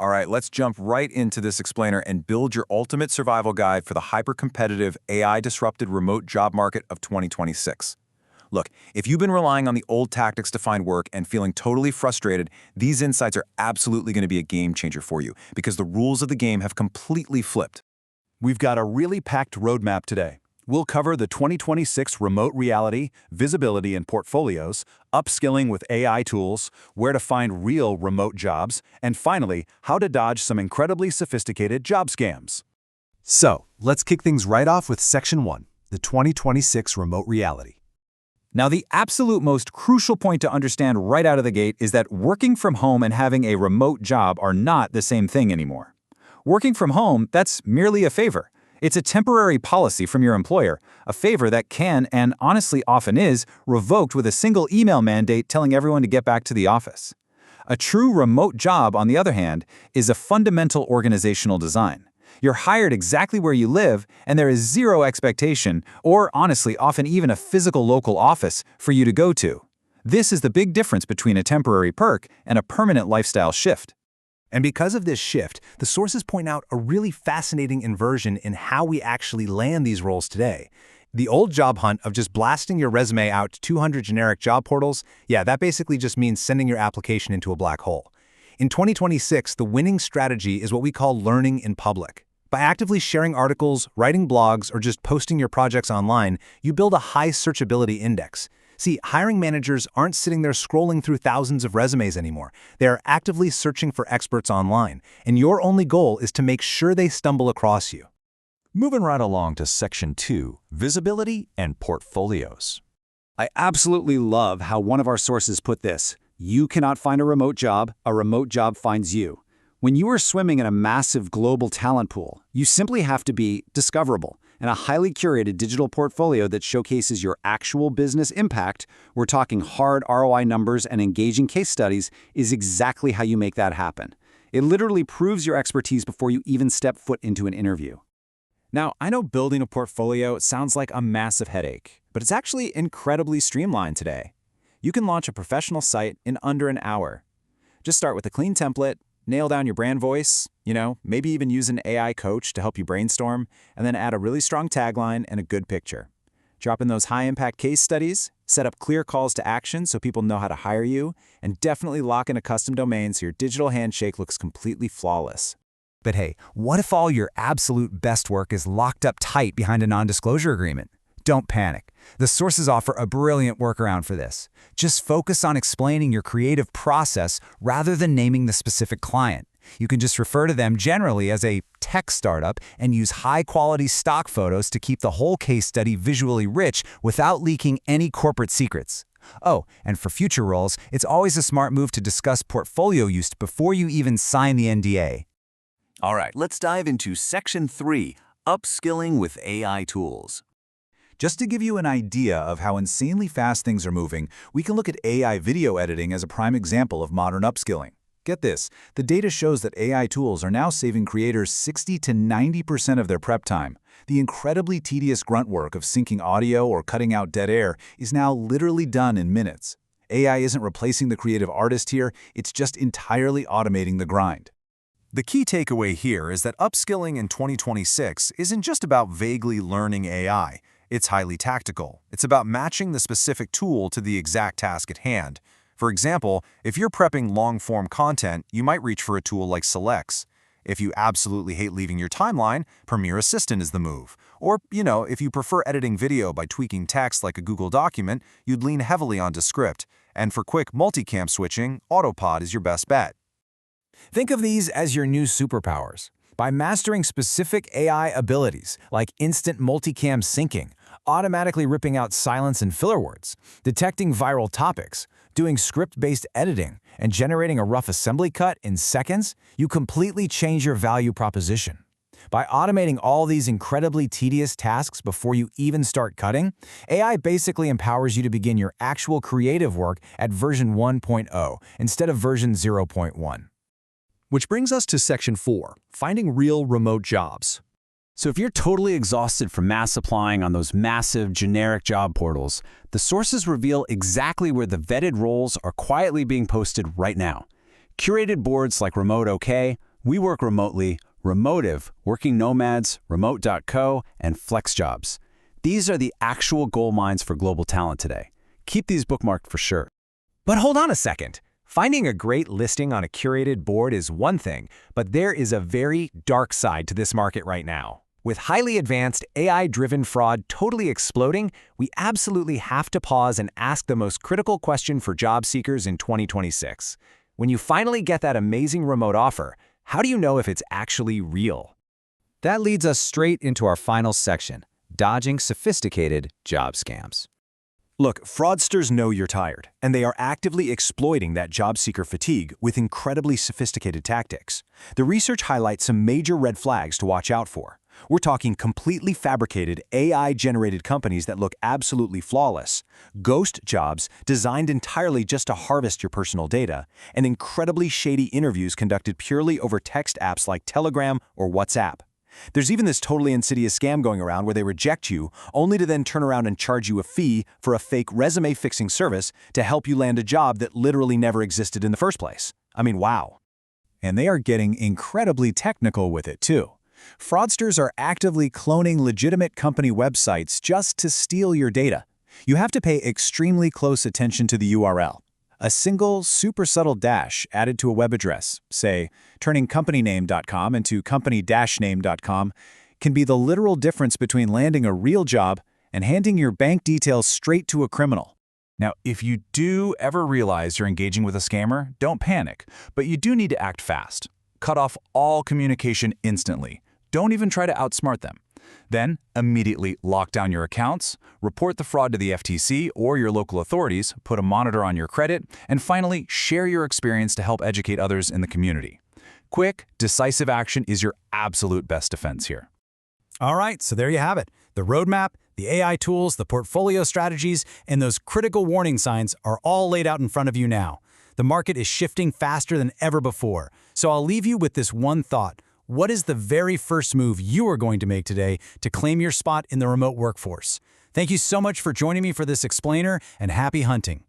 All right, let's jump right into this explainer and build your ultimate survival guide for the hyper-competitive AI-disrupted remote job market of 2026. Look, if you've been relying on the old tactics to find work and feeling totally frustrated, these insights are absolutely going to be a game changer for you because the rules of the game have completely flipped. We've got a really packed roadmap today. We'll cover the 2026 remote reality, visibility and portfolios, upskilling with AI tools, where to find real remote jobs, and finally, how to dodge some incredibly sophisticated job scams. So, let's kick things right off with Section 1, the 2026 remote reality. Now, the absolute most crucial point to understand right out of the gate is that working from home and having a remote job are not the same thing anymore. Working from home, that's merely a favor. It's a temporary policy from your employer, a favor that can, and honestly often is, revoked with a single email mandate telling everyone to get back to the office. A true remote job, on the other hand, is a fundamental organizational design. You're hired exactly where you live, and there is zero expectation, or honestly often even a physical local office, for you to go to. This is the big difference between a temporary perk and a permanent lifestyle shift. And because of this shift, the sources point out a really fascinating inversion in how we actually land these roles today. The old job hunt of just blasting your resume out to 200 generic job portals, yeah, that basically just means sending your application into a black hole. In 2026, the winning strategy is what we call learning in public. By actively sharing articles, writing blogs, or just posting your projects online, you build a high searchability index. See, hiring managers aren't sitting there scrolling through thousands of resumes anymore. They are actively searching for experts online, and your only goal is to make sure they stumble across you. Moving right along to Section 2, visibility and portfolios. I absolutely love how one of our sources put this. You cannot find a remote job finds you. When you are swimming in a massive global talent pool, you simply have to be discoverable. And a highly curated digital portfolio that showcases your actual business impact, we're talking hard ROI numbers and engaging case studies, is exactly how you make that happen. It literally proves your expertise before you even step foot into an interview. Now, I know building a portfolio sounds like a massive headache, but it's actually incredibly streamlined today. You can launch a professional site in under an hour. Just start with a clean template, nail down your brand voice, maybe even use an AI coach to help you brainstorm, and then add a really strong tagline and a good picture. Drop in those high-impact case studies, set up clear calls to action so people know how to hire you, and definitely lock in a custom domain so your digital handshake looks completely flawless. But hey, what if all your absolute best work is locked up tight behind a non-disclosure agreement? Don't panic. The sources offer a brilliant workaround for this. Just focus on explaining your creative process rather than naming the specific client. You can just refer to them generally as a tech startup and use high-quality stock photos to keep the whole case study visually rich without leaking any corporate secrets. Oh, and for future roles, it's always a smart move to discuss portfolio use before you even sign the NDA. All right, let's dive into Section 3, upskilling with AI tools. Just to give you an idea of how insanely fast things are moving, we can look at AI video editing as a prime example of modern upskilling. Get this, the data shows that AI tools are now saving creators 60 to 90% of their prep time. The incredibly tedious grunt work of syncing audio or cutting out dead air is now literally done in minutes. AI isn't replacing the creative artist here, it's just entirely automating the grind. The key takeaway here is that upskilling in 2026 isn't just about vaguely learning AI. It's highly tactical. It's about matching the specific tool to the exact task at hand. For example, if you're prepping long-form content, you might reach for a tool like Selects. If you absolutely hate leaving your timeline, Premiere Assistant is the move. Or, if you prefer editing video by tweaking text like a Google document, you'd lean heavily onto Script. And for quick multicam switching, Autopod is your best bet. Think of these as your new superpowers. By mastering specific AI abilities like instant multicam syncing, automatically ripping out silence and filler words, detecting viral topics, doing script-based editing, and generating a rough assembly cut in seconds, you completely change your value proposition. By automating all these incredibly tedious tasks before you even start cutting, AI basically empowers you to begin your actual creative work at version 1.0 instead of version 0.1. Which brings us to Section 4, finding real remote jobs. So if you're totally exhausted from mass applying on those massive generic job portals, the sources reveal exactly where the vetted roles are quietly being posted right now. Curated boards like Remote OK, We Work Remotely, Remotive, Working Nomads, Remote.co, and FlexJobs. These are the actual gold mines for global talent today. Keep these bookmarked for sure. But hold on a second. Finding a great listing on a curated board is one thing, but there is a very dark side to this market right now. With highly advanced AI-driven fraud totally exploding, we absolutely have to pause and ask the most critical question for job seekers in 2026. When you finally get that amazing remote offer, how do you know if it's actually real? That leads us straight into our final section, dodging sophisticated job scams. Look, fraudsters know you're tired, and they are actively exploiting that job seeker fatigue with incredibly sophisticated tactics. The research highlights some major red flags to watch out for. We're talking completely fabricated, AI-generated companies that look absolutely flawless, ghost jobs designed entirely just to harvest your personal data, and incredibly shady interviews conducted purely over text apps like Telegram or WhatsApp. There's even this totally insidious scam going around where they reject you, only to then turn around and charge you a fee for a fake resume-fixing service to help you land a job that literally never existed in the first place. I mean, wow. And they are getting incredibly technical with it, too. Fraudsters are actively cloning legitimate company websites just to steal your data. You have to pay extremely close attention to the URL. A single, super subtle dash added to a web address, say, turning companyname.com into company-name.com, can be the literal difference between landing a real job and handing your bank details straight to a criminal. Now, if you do ever realize you're engaging with a scammer, don't panic, but you do need to act fast. Cut off all communication instantly. Don't even try to outsmart them. Then, immediately lock down your accounts, report the fraud to the FTC or your local authorities, put a monitor on your credit, and finally, share your experience to help educate others in the community. Quick, decisive action is your absolute best defense here. All right, so there you have it. The roadmap, the AI tools, the portfolio strategies, and those critical warning signs are all laid out in front of you now. The market is shifting faster than ever before, so I'll leave you with this one thought. What is the very first move you are going to make today to claim your spot in the remote workforce? Thank you so much for joining me for this explainer, and happy hunting.